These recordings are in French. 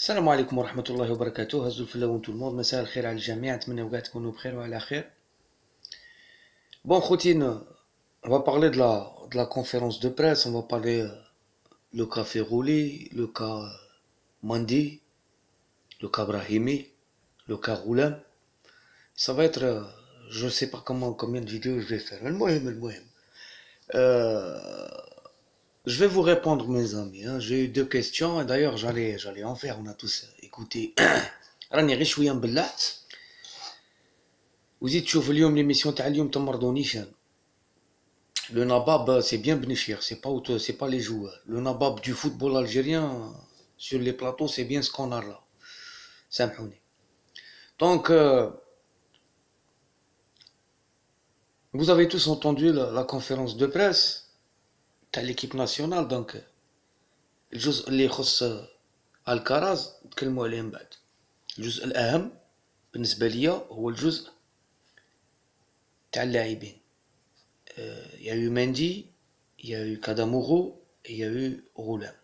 السلام عليكم ورحمة الله وبركاته. هزوا الفلا وانتو الموض، مساء الخير على الجميع. نتمنى وقاع تكونوا بخير وعلى خير. Bon, Khoutine, on va parler de la conférence de presse, on va parler le cas Ferrouli, le cas Mandi, le cas Brahimi, le cas Roulam. Ça va être, je sais pas combien de vidéos je vais faire. المهم. Euh, je vais vous répondre, mes amis, hein. J'ai eu deux questions, et d'ailleurs j'allais en faire, on a tous écouté. راني غير شوية مبلع. وزيد تشوف اليوم ليميسيون تاع اليوم تمرضونيش. Le nabab, c'est bien Benchir, c'est pas les joueurs. Le nabab du football algérien sur les plateaux, c'est bien ce qu'on a là. Samhouni. Donc, vous avez tous entendu la conférence de presse de l'équipe nationale. Donc, الجزء اللي يخص الكراز نتكلموا عليه من بعد. الجزء الأهم بالنسبة ليا هو الجزء تاع اللاعبين. Il y a eu Mendy, il y a eu Kadamuro et il y a eu Roulam.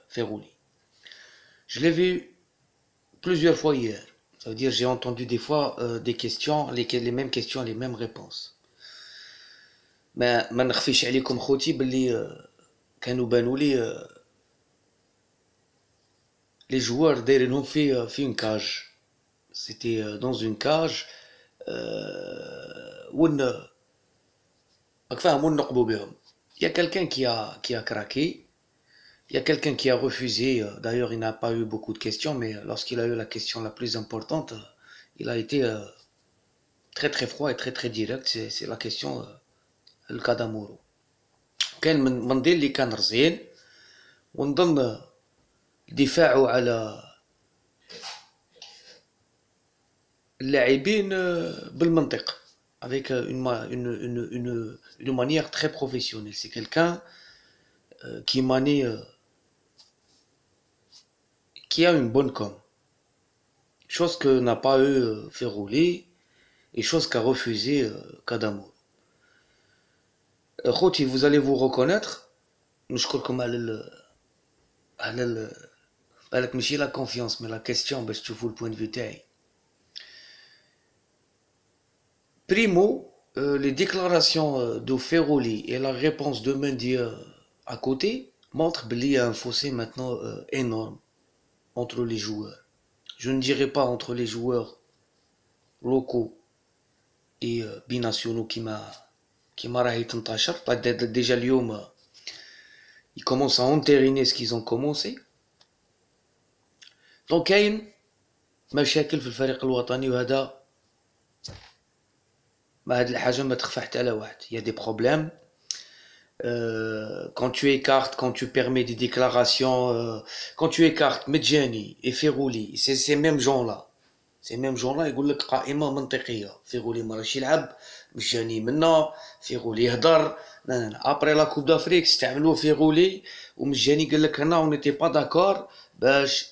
Ferrouli. Je l'ai vu plusieurs fois hier. Ça veut dire j'ai entendu des fois des questions, les mêmes questions, les mêmes réponses. ما نخفيش عليكم خوتي باللي كانوا بانوا لي les joueurs دايرينهم في une cage. C'était dans une cage وين راك فاهم وين نقبوا بهم. Il y a quelqu'un qui a craqué. Il y a quelqu'un qui a refusé. D'ailleurs, il n'a pas eu beaucoup de questions, mais lorsqu'il a eu la question la plus importante, il a été très très froid et très très direct. C'est la question le Kadamuro. كان من ضمن اللي كان رزين ونظن دفاعه على اللاعبين بالمنطق avec une manière très professionnelle. C'est quelqu'un qui manie qui a une bonne com. Chose que n'a pas eu Ferrouli et chose qu'a refusé Kadamuro. Khouti, vous allez vous reconnaître. نشكركم على بالك ماشي la confiance mais la question باش تشوفوا le point de vue تاعي. Primo, les déclarations de Ferrouli et la réponse de Mendy à côté montrent qu'il y a un fossé maintenant énorme entre les joueurs. Je ne dirais pas entre les joueurs locaux et binationaux qui m'a راهي تنتشر. Déjà اليوم ils commencent à entériner ce qu'ils ont commencé. Donc كاين مشاكل في الفريق الوطني وهذا ما هاد الحاجة ما تخفى حتى على واحد. Il y a des problèmes. Quand tu écartes, quand tu permets des déclarations, quand tu écartes Medjani et Ferrouli, c'est ces mêmes gens-là. Ces mêmes gens-là يقول لك قائمة منطقية. Ferrouli ما راهش يلعب، مجاني منا، Ferrouli يهدر. Après la Coupe d'Afrique استعملوا Ferrouli ومجاني قال لك هنا on n'était pas d'accord باش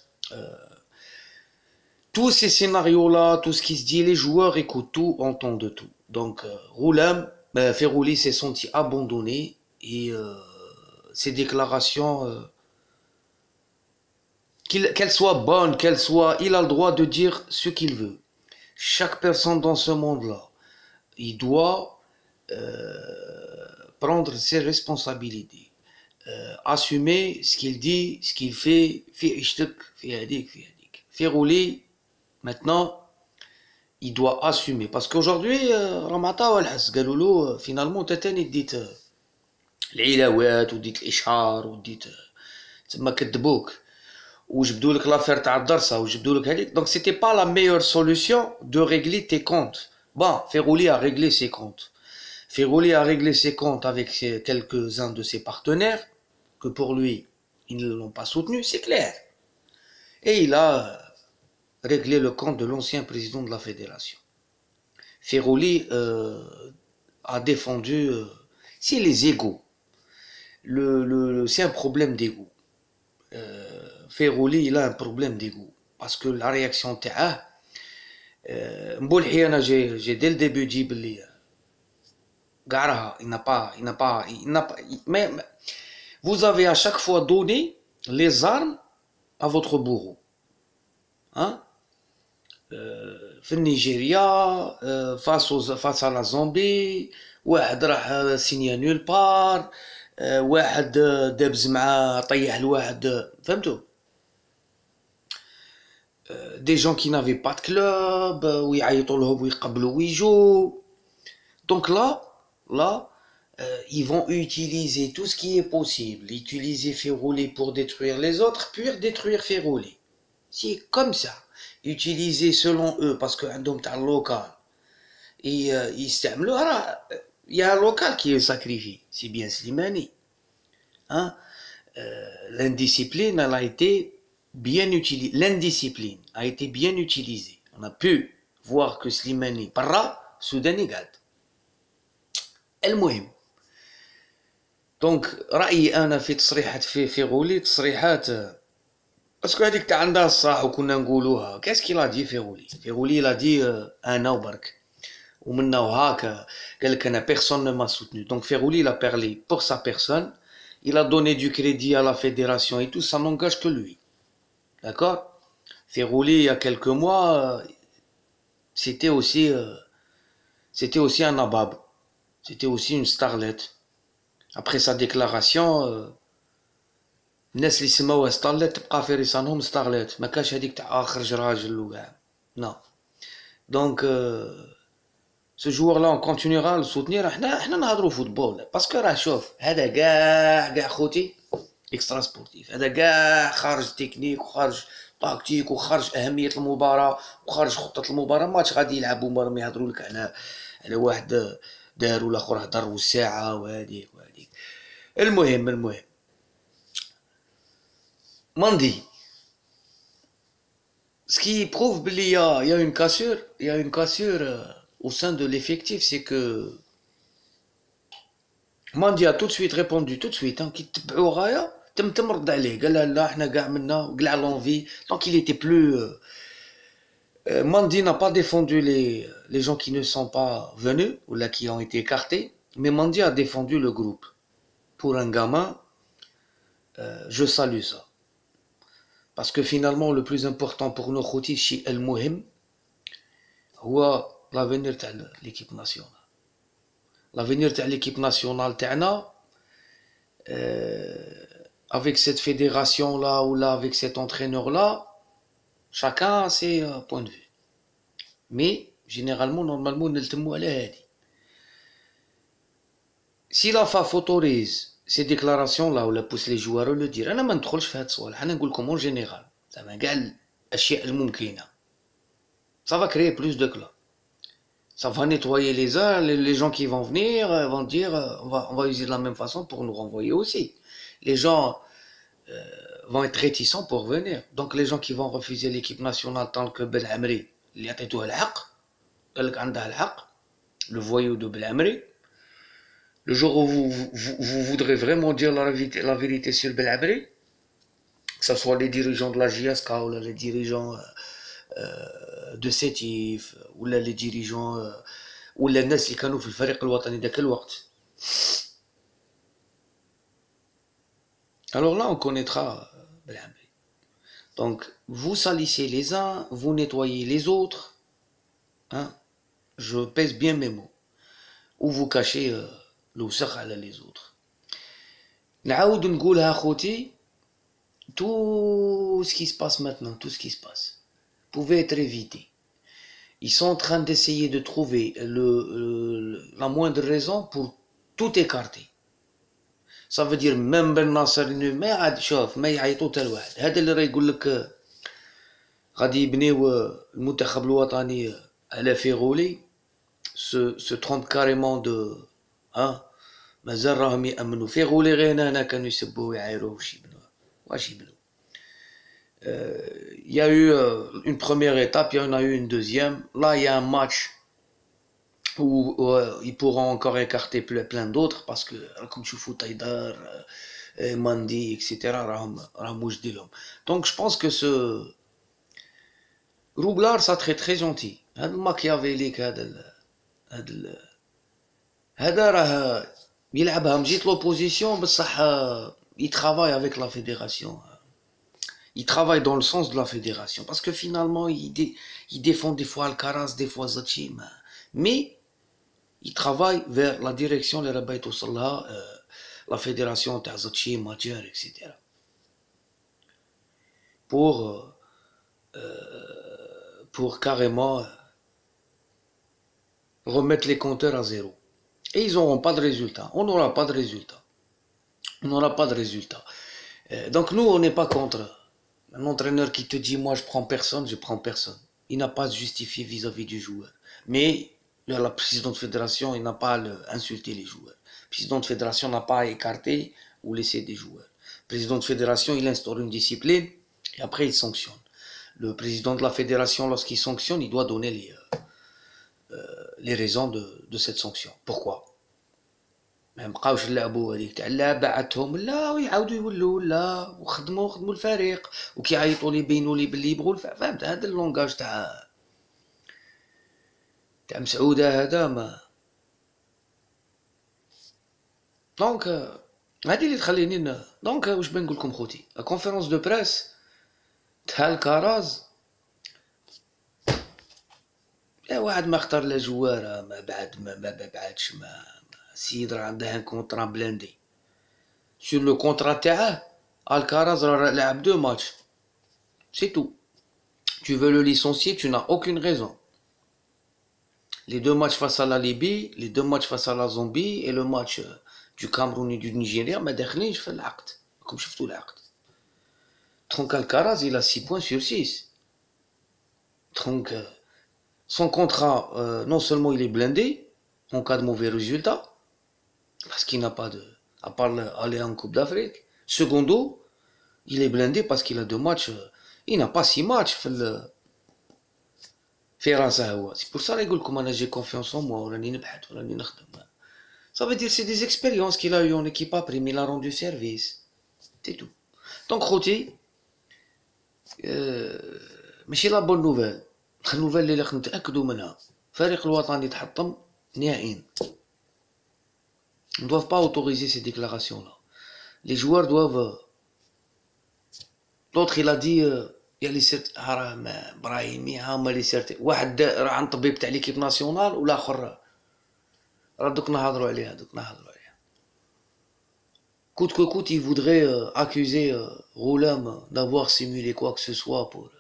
tous ces scénarios-là, tout ce qui se dit, les joueurs écoutent tout, entendent tout. Donc, Roulam, Ferrouli s'est senti abandonné et ses déclarations, qu'elles soient bonnes, qu'elles soient, il a le droit de dire ce qu'il veut. Chaque personne dans ce monde-là, il doit prendre ses responsabilités, assumer ce qu'il dit, ce qu'il fait. Ferrouli, maintenant, il doit assumer. Parce qu'aujourd'hui, Ramata والحس قالوا له finalement انت تاني ديت العلاوات وديت الاشهار وديت تما كذبوك وجبدوا لك لافير تاع الدرسه وجبدوا لك هذيك. Donc c'était pas la meilleure solution de régler tes comptes. Bon, Ferrouli a réglé ses comptes. Ferrouli a réglé ses comptes avec quelques-uns de ses partenaires que pour lui, ils ne l'ont pas soutenu, c'est clair. Et il a régler le compte de l'ancien président de la fédération. Ferrouli a défendu, c'est les égos. C'est un problème d'ego. Ferrouli, il a un problème d'ego. Parce que la réaction تاعه مبولحي انا j'ai dès le début dit بلي قعرها il n'a pas mais vous avez à chaque fois donné les armes à votre bourreau. Hein? في نيجيريا face à la Zambie واحد راح سينيا نول بار واحد دابز مع طيح الواحد فهمتوا des gens qui n'avaient pas de club ويعيطوا لهم ويقبلوا ويجوا donc là ils vont utiliser tout ce qui est possible utiliser Férouli pour détruire les autres puis détruire Férouli c'est comme ça utiliser selon eux parce que عندهم تاع local et يستعملوا راه il y a un local qui est sacrifié c'est bien Slimani hein l'indiscipline elle a été bien utilisée l'indiscipline a été bien utilisée on a pu voir que Slimani برا سوداني قاعد المهم دونك رأيي أنا في تصريحات في غولي تصريحات باسكو هذيك تاع عندها الصح وكنا نقولوها كاسكي لا دي فيغولي لا دي انا وبرك ومنا وهاك قال لك انا بيرسون نو ما سوتنو دونك فيغولي لا بارلي بور سا بيرسون il a donné du crédit à la fédération et tout ça n'engage que lui d'accord Férouli il y a quelques mois c'était aussi un nabab c'était aussi une starlette après sa déclaration الناس اللي سماوها ستارليت تبقى في رسانهم ستارليت ما كاش هذيك تاع خرج راجل وكاع نو دونك سو جوور لا اون كونتينيرا لسوتنير حنا نهضروا فوتبول باسكو راه شوف هذا كاع خوتي اكسترا سبورتيف هذا كاع خارج تكنيك وخارج تاكتيك وخارج اهميه المباراه وخارج خطه المباراه ماتش غادي يلعبوا مرمي يهضروا لك على واحد دار والاخر هضر والساعه وهذيك المهم Mandi, ce qui prouve qu'il y a une cassure, au sein de l'effectif, c'est que Mandi a tout de suite répondu, hein, qui تبعو غاية تم رد عليه قال لا لا احنا كاع منا وقلع l'envie donc il était plus Mandi n'a pas défendu les gens qui ne sont pas venus ou là qui ont été écartés mais Mandi a défendu le groupe pour un gamin je salue ça parce que finalement le plus important pour nos khoutis chez El Mouhim هو l'avenir تاع l'équipe nationale l'avenir تاع l'équipe nationale تاعنا avec cette fédération là ou là avec cet entraîneur là chacun a ses points de vue mais généralement normalement نلتموا على هادي si la FAF autorise ces déclarations là ولا pousse les joueurs à le dire انا ما ندخلش في هاد الصوالح انا نقول لكم en général زعما كاع الاشياء الممكنه ça va créer plus de clubs ça va nettoyer les gens qui vont venir vont dire on va user de la même façon pour nous renvoyer aussi les gens vont être réticents pour venir donc les gens qui vont refuser l'équipe nationale tant que Belhamri اللي عطيتوه الحق قال لك عندها الحق le voyou de Belhamri le jour où vous voudrez vraiment dire la vérité sur Belhamri que ce soit les dirigeants de la JSK ou les dirigeants de Sétif ou les dirigeants ou les الناس اللي كانوا في الفريق الوطني ذاك الوقت alors là on connaîtra Belhamri donc vous salissez les uns vous nettoyez les autres hein je pèse bien mes mots ou vous cachez الوسخ على les autres نعاود نقولها خوتي tout ce qui se passe maintenant tout ce qui se passe pouvait être évité ils sont en train d'essayer de trouver la moindre raison pour tout écarter ça veut dire même Ben Nasser ما عاد شوف ما يعيطوا حتى لواحد هذا اللي راه يقول لك غادي يبنيو المنتخب الوطني على فيغولي se trompe carrément de ها مازال راهم يأمنوا فيغولي غير هنا كانوا يسبوه ويعايروه واش يبنوا il y a eu une première étape, il y en a eu une deuxième. Là, il y a un match où ils pourront encore écarter plein d'autres parce que, comme tu fous Taïdar, Mandi, etc., donc je pense que ce Roublard, ça très très gentil. هذا الماكيافيليك هذا راه يلعبها مجيت l'opposition بصح il travaille avec la fédération. ils travaillent dans le sens de la fédération. Parce que finalement, ils défendent des fois Alcaraz, des fois Zachi. Mais ils travaillent vers la direction, les rabbis la fédération Zachi, Madjer, etc. Pour, pour carrément remettre les compteurs à zéro. Et ils n'auront pas de résultat. On n'aura pas de résultat. On n'aura pas de résultat. Donc nous, on n'est pas contre un entraîneur qui te dit moi je prends personne, je prends personne. Il n'a pas à se justifier vis-à-vis du joueur. Mais la présidente de fédération, il n'a pas à insulter les joueurs. Le président de fédération n'a pas à écarter ou laisser des joueurs. Le président de fédération, il instaure une discipline et après il sanctionne. Le président de la fédération, lorsqu'il sanctionne, il doit donner les raisons de cette sanction. Pourquoi؟ ما بقاوش يلعبوا هذيك تاع لا بعتهم لا ويعاودوا يولوا لا وخدموا الفريق وكيعيطوا لي يبينوا لي باللي يبغوا فهمت هذا اللونغاج تاع مسعوده هذا ما دونك هذه اللي تخليني دونك واش بغي نقول لكم خوتي لا كونفيرونس دو بريس تاع الكراز واحد ما اختار لا جواره ما بعدش ما السيد راه عنده ان كونطرا بلاندي sur le contrat تاعه Alcaraz لعب 2 matchs c'est tout. Tu veux le licencier, tu n'as aucune raison. Les 2 matchs face à la Libye, les 2 matchs face à la Zambie et le match du Cameroun et du Nigeria ما داخلينش في العقد. Comme شفتوا العقد. Donc Alcaraz il a 6 points sur 6. Donc son contrat non seulement il est blindé en cas de mauvais résultat parce qu'il n'a pas de à part aller en Coupe d'Afrique. Secondo, il est blindé parce qu'il a 2 matchs. Il n'a pas 6 matchs في راسه هو. C'est pour ça يقول لكم انا j'ai confiance en moi وراني نبحث وراني نخدم. Ça veut dire c'est des expériences qu'il a eu en équipe après, mais il a rendu service. C'est tout. Donc خوتي ماشي لا بون نوفيل. النوفيل اللي راح نتاكدوا منها الفريق الوطني تحطم نهائيا. On ne doit pas autoriser ces déclarations-là. Les joueurs doivent. L'autre, il a dit il y a les certificats. Brahimi, هما les certificats. واحد راه عن طبيب تاع ليكيب ناسيونال والاخر راه دوك نهضروا عليها Coûte que coûte, il voudrait accuser Roulam d'avoir simulé quoi que ce soit pour.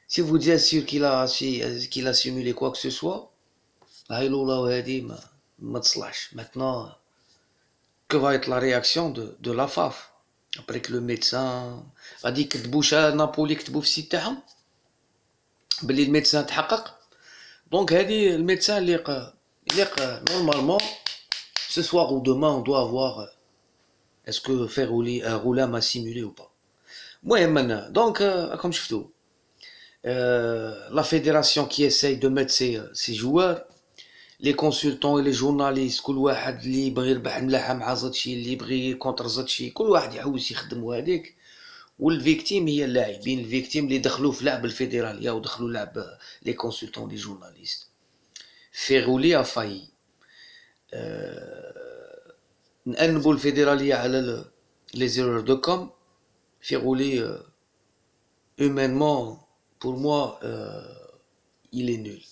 Si vous êtes sûr qu'il a simulé quoi que ce soit, maintenant, que va être la réaction de la FAF après que le médecin a dit que Boucha Napoli كتبوا في السيت تاعهم باللي الميدسان تحقق donc هذه الميدسان اللي normalement ce soir ou demain on doit avoir est-ce que faire rouler un Roulam a simulé ou pas. المهم donc comme شفتوا la fédération qui essaye de mettre ses joueurs les consultants et les journalistes كل واحد اللي يبغي يربح ملاحه مع زاتشي اللي يبغي كونتر زاتشي كل واحد يحوس يخدم هذيك والفيكتيم هي اللاعبين الفيكتيم اللي دخلوا في لعب الفيدراليه ودخلوا لعب لي كونسلتون لي جورناليست فيغولي افاي نأنبوا الفيدراليه على لي زيرور دو كوم فيغولي humainement pour moi il est nul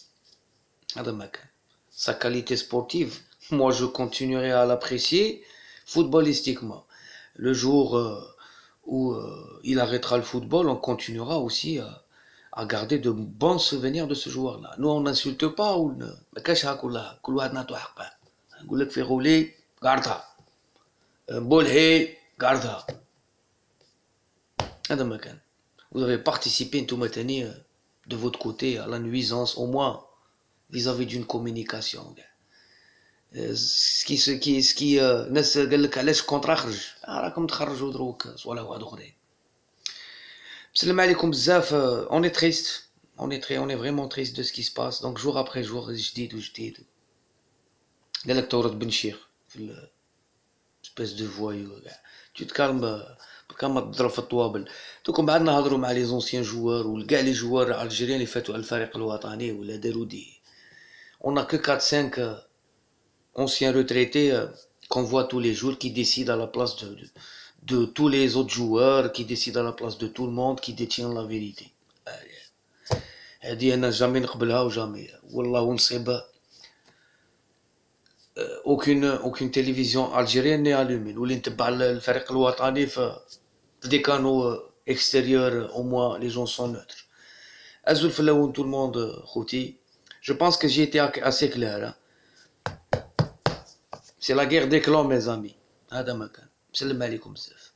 هذا ما كان sa qualité sportive, moi je continuerai à l'apprécier footballistiquement. Le jour où il arrêtera le football, on continuera aussi à garder de bons souvenirs de ce joueur-là. Nous on n'insulte pas ou ما كاش هاكلها كل واحد نعطو حقه. نقول لك في غولي قاردها بولهي قاردها هذا ما كان. Vous avez participé نتوما تاني de votre côté à la nuisance au moins vis-à-vis d'une communication. ce qui ناس قال لك علاش كونطرا خرج راكم تخرجوا دروك صوالح واحد اخرين. بسلم عليكم بزاف. on est triste on est vraiment triste de ce qui se passe donc jour après jour جديد وجديد. قال لك تورط بن شيخ في espèce de voyou tu te calmes كما تضرب في الطوابل. دوكم بعد نهضروا مع لي زونسيان جوار وكاع لي جوار الجيريان اللي فاتوا على الفريق الوطني ولا داروا دي. On n'a que 4-5 anciens retraités qu'on voit tous les jours qui décident à la place de tous les autres joueurs qui décident à la place de tout le monde, qui détiennent la vérité. هذه أنا jamais نقبلها وجامي والله ونصيب aucune télévision algérienne n'est allumée نولي نتبع الفريق الوطني في des canaux extérieurs au moins les gens sont neutres. أزول في اللون tout le monde خوتي. Je pense que j'ai été assez clair. Hein. C'est la guerre des clans mes amis. هذا ما كان. مسلم عليكم بزاف.